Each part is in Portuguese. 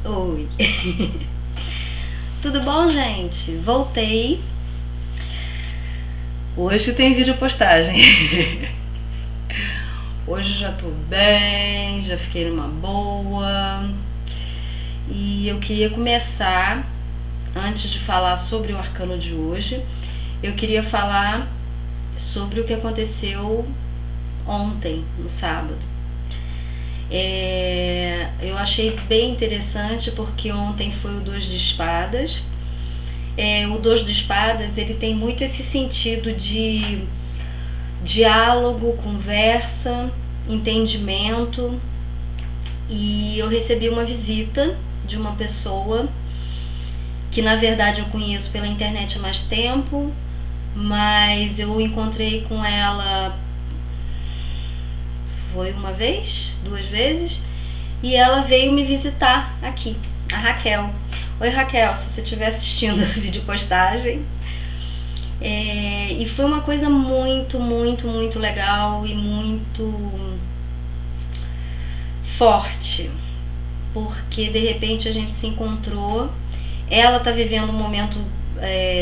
Oi. Tudo bom, gente? Voltei. Hoje tem vídeo postagem. Hoje já tô bem, já fiquei numa boa. E eu queria começar, antes de falar sobre o arcano de hoje, eu queria falar sobre o que aconteceu ontem, no sábado. Eu achei bem interessante porque ontem foi o 2 de espadas. O 2 de espadas, ele tem muito esse sentido de diálogo, conversa, entendimento. E eu recebi uma visita de uma pessoa que na verdade eu conheço pela internet há mais tempo, mas eu encontrei com ela foi uma vez, 2 vezes, e ela veio me visitar aqui, a Raquel. Oi, Raquel, se você estiver assistindo a videopostagem. E foi uma coisa muito, muito, muito legal e muito forte, porque de repente a gente se encontrou. Ela está vivendo um momento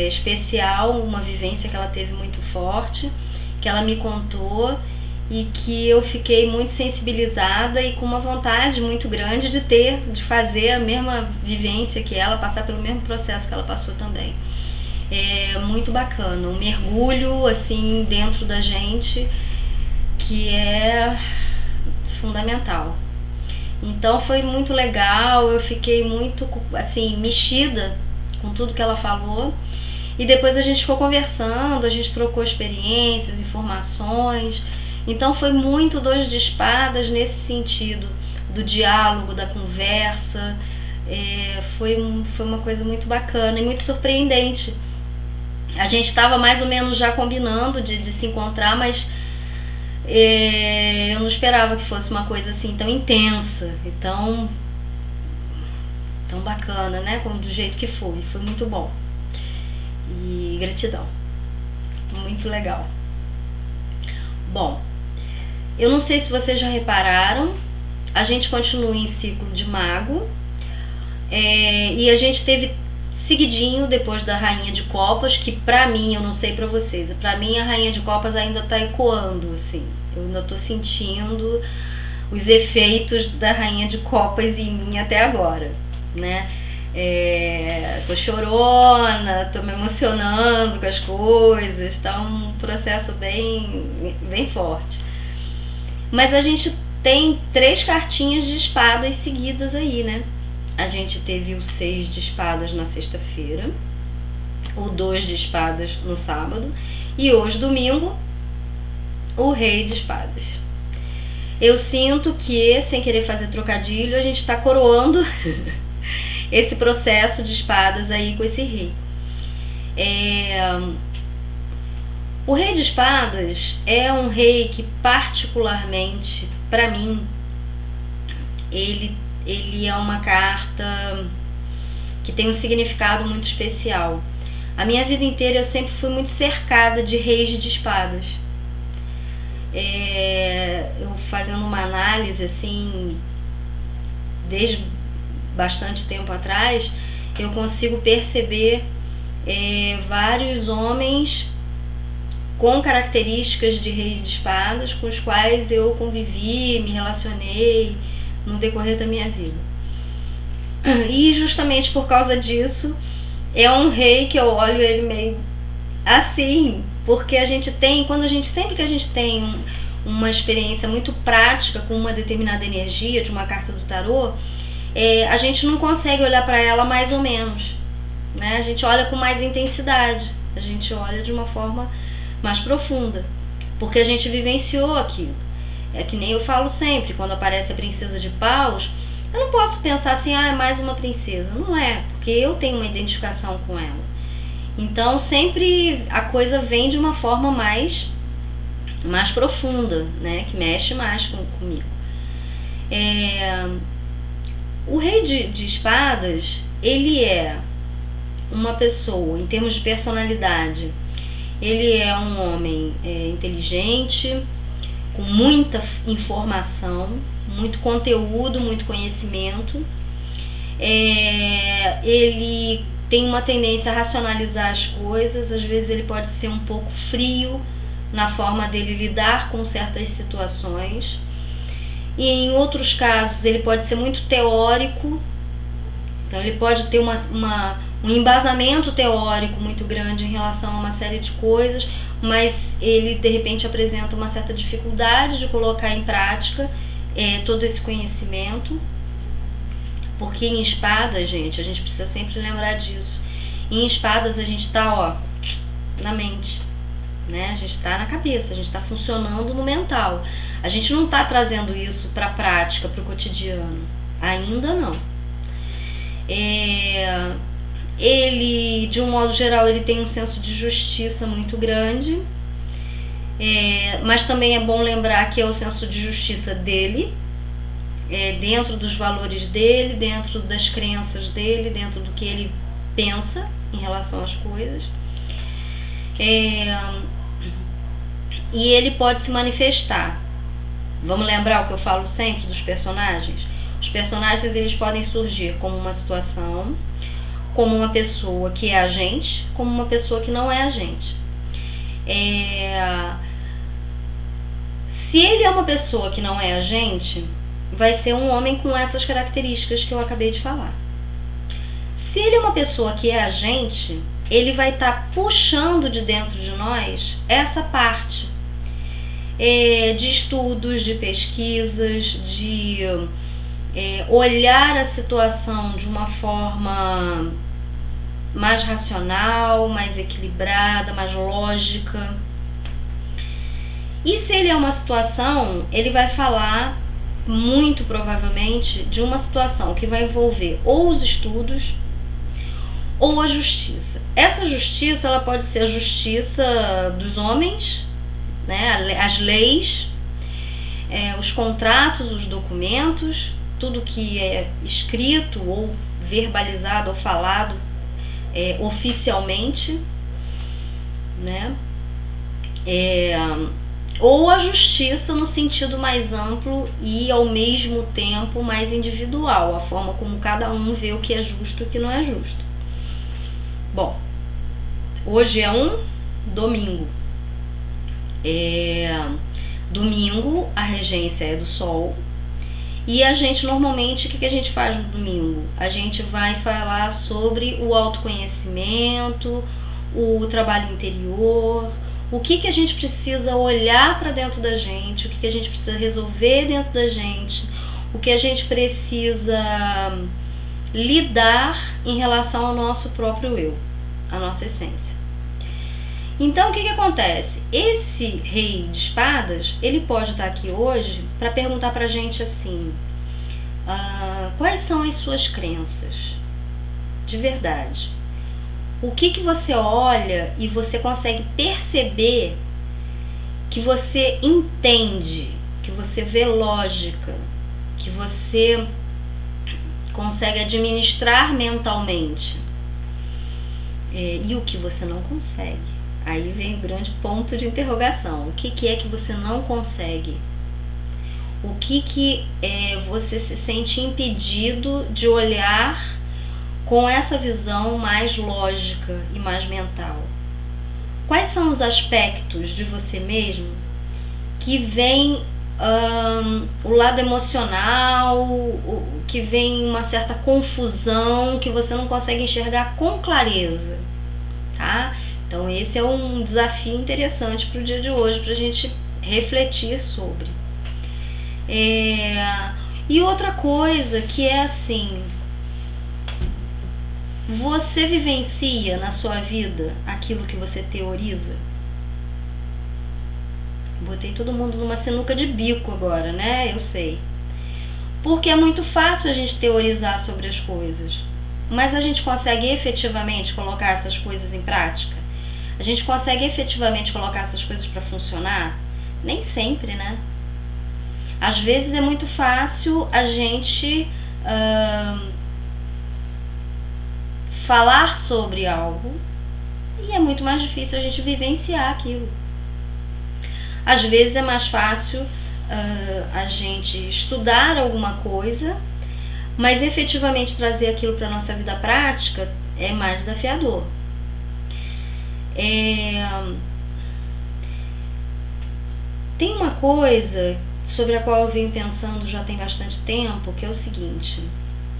especial, uma vivência que ela teve muito forte, que ela me contou e que eu fiquei muito sensibilizada e com uma vontade muito grande de fazer a mesma vivência que ela, passar pelo mesmo processo que ela passou também. É muito bacana, um mergulho assim dentro da gente que é fundamental. Então foi muito legal, eu fiquei muito assim mexida com tudo que ela falou. E depois a gente ficou conversando, a gente trocou experiências, informações. Então foi muito 2 de espadas nesse sentido, do diálogo, da conversa. Foi uma coisa muito bacana e muito surpreendente. A gente estava mais ou menos já combinando de se encontrar, mas eu não esperava que fosse uma coisa assim tão intensa e tão bacana, né? Como do jeito que foi. Foi muito bom. E gratidão. Muito legal. Bom, eu não sei se vocês já repararam, a gente continua em ciclo de mago, e a gente teve seguidinho depois da Rainha de Copas, que pra mim, eu não sei pra vocês, pra mim a Rainha de Copas ainda tá ecoando, assim, eu ainda tô sentindo os efeitos da Rainha de Copas em mim até agora, né? Tô chorona, tô me emocionando com as coisas, tá um processo bem forte. Mas a gente tem 3 cartinhas de espadas seguidas aí, né? A gente teve o 6 de espadas na sexta-feira, o 2 de espadas no sábado e hoje, domingo, o rei de espadas. Eu sinto que, sem querer fazer trocadilho, a gente tá coroando esse processo de espadas aí com esse rei. O rei de espadas é um rei que particularmente, pra mim, ele é uma carta que tem um significado muito especial. A minha vida inteira eu sempre fui muito cercada de reis de espadas. Eu fazendo uma análise assim, desde bastante tempo atrás, eu consigo perceber vários homens com características de rei de espadas com os quais eu convivi, me relacionei no decorrer da minha vida. E justamente por causa disso, é um rei que eu olho ele meio assim, porque a gente tem, sempre que a gente tem uma experiência muito prática com uma determinada energia de uma carta do tarô, a gente não consegue olhar para ela mais ou menos, né? A gente olha com mais intensidade, a gente olha de uma forma mais profunda, porque a gente vivenciou aquilo. É que nem eu falo sempre, quando aparece a princesa de paus, eu não posso pensar assim, é mais uma princesa. Não é, porque eu tenho uma identificação com ela. Então sempre a coisa vem de uma forma mais profunda, né? Que mexe mais comigo. O rei de espadas, ele é uma pessoa, em termos de personalidade, ele é um homem inteligente, com muita informação, muito conteúdo, muito conhecimento. Ele tem uma tendência a racionalizar as coisas, às vezes ele pode ser um pouco frio na forma dele lidar com certas situações. E em outros casos ele pode ser muito teórico, então ele pode ter um embasamento teórico muito grande em relação a uma série de coisas, mas ele de repente apresenta uma certa dificuldade de colocar em prática todo esse conhecimento. Porque em espadas, gente, a gente precisa sempre lembrar disso. Em espadas a gente tá, na mente, né? A gente tá na cabeça, a gente tá funcionando no mental. A gente não tá trazendo isso pra prática, pro cotidiano. Ainda não. Ele, de um modo geral, ele tem um senso de justiça muito grande. Mas também é bom lembrar que é o senso de justiça dele, dentro dos valores dele, dentro das crenças dele, dentro do que ele pensa em relação às coisas. E ele pode se manifestar. Vamos lembrar o que eu falo sempre dos personagens? Os personagens, eles podem surgir como uma situação, como uma pessoa que é agente, como uma pessoa que não é agente. Se ele é uma pessoa que não é agente, vai ser um homem com essas características que eu acabei de falar. Se ele é uma pessoa que é agente, ele vai estar puxando de dentro de nós essa parte de estudos, de pesquisas, de olhar a situação de uma forma mais racional, mais equilibrada, mais lógica. E se ele é uma situação, ele vai falar muito provavelmente de uma situação que vai envolver ou os estudos ou a justiça. Essa justiça, ela pode ser a justiça dos homens, né, as leis, os contratos, os documentos, tudo que é escrito ou verbalizado ou falado oficialmente, né? Ou a justiça no sentido mais amplo e ao mesmo tempo mais individual, a forma como cada um vê o que é justo e o que não é justo. Bom, hoje é um domingo. Domingo a regência é do Sol. E a gente normalmente, o que a gente faz no domingo? A gente vai falar sobre o autoconhecimento, o trabalho interior, o que a gente precisa olhar para dentro da gente, o que a gente precisa resolver dentro da gente, o que a gente precisa lidar em relação ao nosso próprio eu, a nossa essência. Então o que acontece? Esse rei de espadas, ele pode estar aqui hoje para perguntar pra gente assim, quais são as suas crenças de verdade? O que você olha e você consegue perceber que você entende, que você vê lógica, que você consegue administrar mentalmente, e o que você não consegue? Aí vem o grande ponto de interrogação. O que é que você não consegue? O que você se sente impedido de olhar com essa visão mais lógica e mais mental? Quais são os aspectos de você mesmo que vem o lado emocional, que vem uma certa confusão, que você não consegue enxergar com clareza, tá? Então esse é um desafio interessante para o dia de hoje, para a gente refletir sobre. E outra coisa que é assim, você vivencia na sua vida aquilo que você teoriza? Botei todo mundo numa sinuca de bico agora, né? Eu sei. Porque é muito fácil a gente teorizar sobre as coisas, mas a gente consegue efetivamente colocar essas coisas em prática? A gente consegue efetivamente colocar essas coisas para funcionar? Nem sempre, né? Às vezes é muito fácil a gente falar sobre algo e é muito mais difícil a gente vivenciar aquilo. Às vezes é mais fácil a gente estudar alguma coisa, mas efetivamente trazer aquilo para a nossa vida prática é mais desafiador. Tem uma coisa sobre a qual eu venho pensando já tem bastante tempo, que é o seguinte: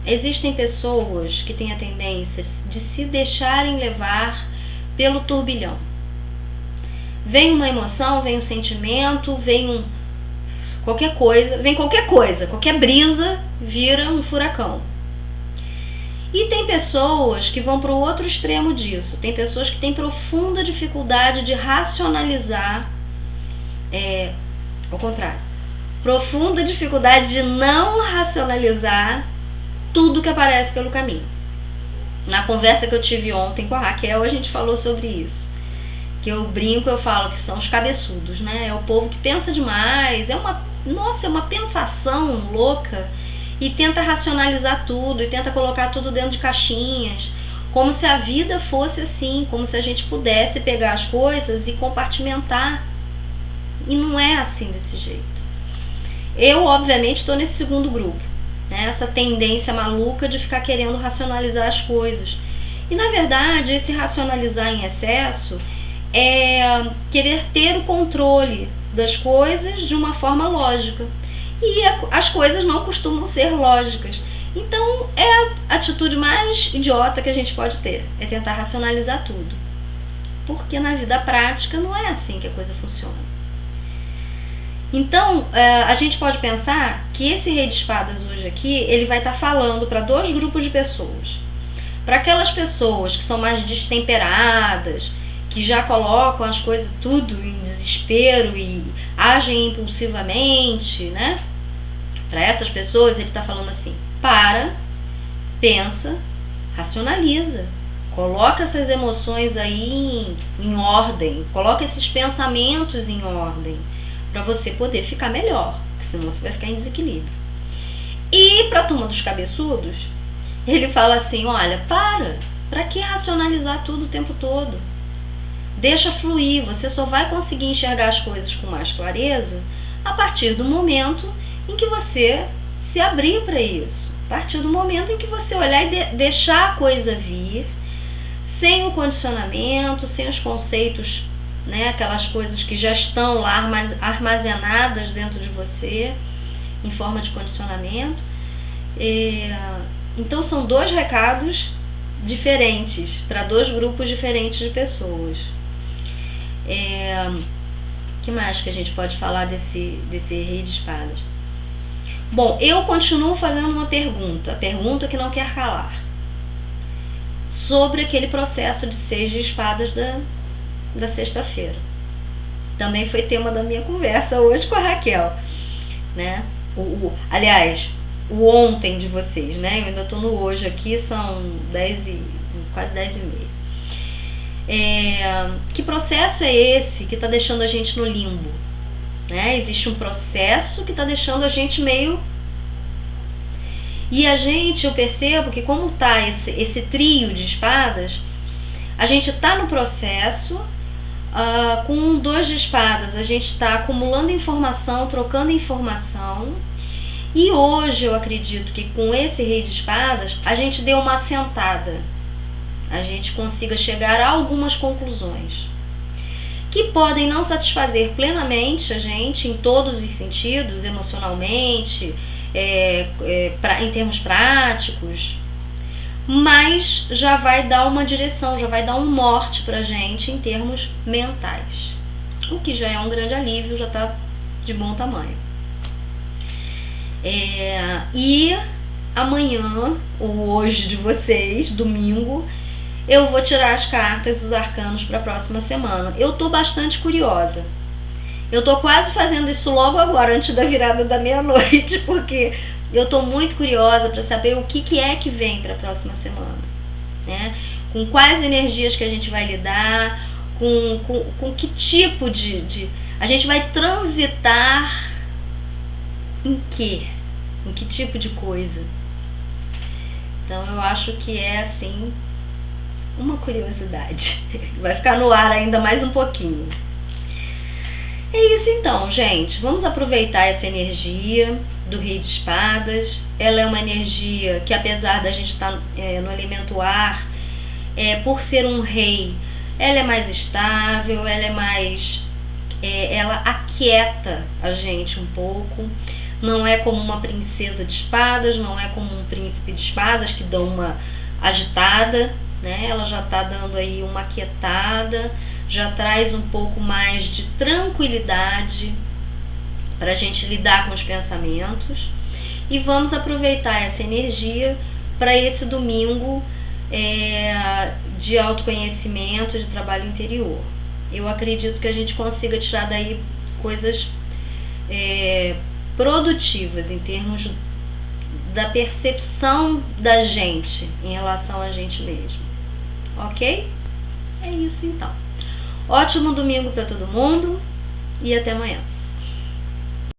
existem pessoas que têm a tendência de se deixarem levar pelo turbilhão. Vem uma emoção, vem um sentimento, vem qualquer coisa, qualquer brisa vira um furacão. E tem pessoas que vão para o outro extremo disso. Tem pessoas que têm profunda dificuldade de racionalizar, ao contrário, profunda dificuldade de não racionalizar tudo que aparece pelo caminho. Na conversa que eu tive ontem com a Raquel, a gente falou sobre isso. Que eu brinco, eu falo que são os cabeçudos, né? É o povo que pensa demais, é uma pensação louca, e tenta racionalizar tudo, e tenta colocar tudo dentro de caixinhas, como se a vida fosse assim, como se a gente pudesse pegar as coisas e compartimentar. E não é assim desse jeito. Eu, obviamente, estou nesse segundo grupo, né? Essa tendência maluca de ficar querendo racionalizar as coisas. E, na verdade, esse racionalizar em excesso é querer ter o controle das coisas de uma forma lógica. E as coisas não costumam ser lógicas. Então, é a atitude mais idiota que a gente pode ter, é tentar racionalizar tudo. Porque na vida prática não é assim que a coisa funciona. Então, a gente pode pensar que esse Rei de Espadas hoje aqui, ele vai estar falando para dois grupos de pessoas. Para aquelas pessoas que são mais destemperadas, que já colocam as coisas tudo em desespero e agem impulsivamente, né? Para essas pessoas ele está falando assim: para, pensa, racionaliza, coloca essas emoções aí em ordem, coloca esses pensamentos em ordem, para você poder ficar melhor, porque senão você vai ficar em desequilíbrio. E para a turma dos cabeçudos, ele fala assim: olha, para que racionalizar tudo o tempo todo? Deixa fluir, você só vai conseguir enxergar as coisas com mais clareza a partir do momento em que você se abrir para isso, a partir do momento em que você olhar e deixar a coisa vir, sem o condicionamento, sem os conceitos, né, aquelas coisas que já estão lá armazenadas dentro de você, em forma de condicionamento. Então são dois recados diferentes, para dois grupos diferentes de pessoas. Que mais que a gente pode falar desse Rei de Espadas? Bom, eu continuo fazendo uma pergunta, a pergunta que não quer calar, sobre aquele processo de 6 de espadas da sexta-feira. Também foi tema da minha conversa hoje com a Raquel, né? Aliás, o ontem de vocês, né? Eu ainda estou no hoje aqui, são quase 10h30. Que processo é esse que está deixando a gente no limbo? Né? Existe um processo que está deixando a gente meio... E eu percebo que como está esse trio de espadas, a gente está no processo, com 2 de espadas, a gente está acumulando informação, trocando informação, e hoje eu acredito que com esse Rei de Espadas, a gente deu uma assentada, a gente consiga chegar a algumas conclusões, que podem não satisfazer plenamente a gente em todos os sentidos, emocionalmente, em termos práticos, mas já vai dar uma direção, já vai dar um norte pra gente em termos mentais, o que já é um grande alívio, já está de bom tamanho. E amanhã, ou hoje de vocês, domingo, eu vou tirar as cartas dos arcanos para a próxima semana. Eu tô bastante curiosa. Eu tô quase fazendo isso logo agora, antes da virada da meia-noite, porque eu tô muito curiosa para saber o que é que vem para a próxima semana, né? Com quais energias que a gente vai lidar, com que tipo de... A gente vai transitar em quê? Em que tipo de coisa? Então eu acho que é assim... uma curiosidade. Vai ficar no ar ainda mais um pouquinho. É isso então, gente. Vamos aproveitar essa energia do Rei de Espadas. Ela é uma energia que, apesar da gente estar no elemento ar, por ser um rei, ela é mais estável, ela é mais... ela aquieta a gente um pouco. Não é como uma princesa de espadas, não é como um príncipe de espadas que dão uma agitada, né? Ela já está dando aí uma aquietada, já traz um pouco mais de tranquilidade para a gente lidar com os pensamentos. E vamos aproveitar essa energia para esse domingo de autoconhecimento, de trabalho interior. Eu acredito que a gente consiga tirar daí coisas produtivas em termos da percepção da gente em relação a gente mesmo. Ok? É isso então. Ótimo domingo para todo mundo e até amanhã.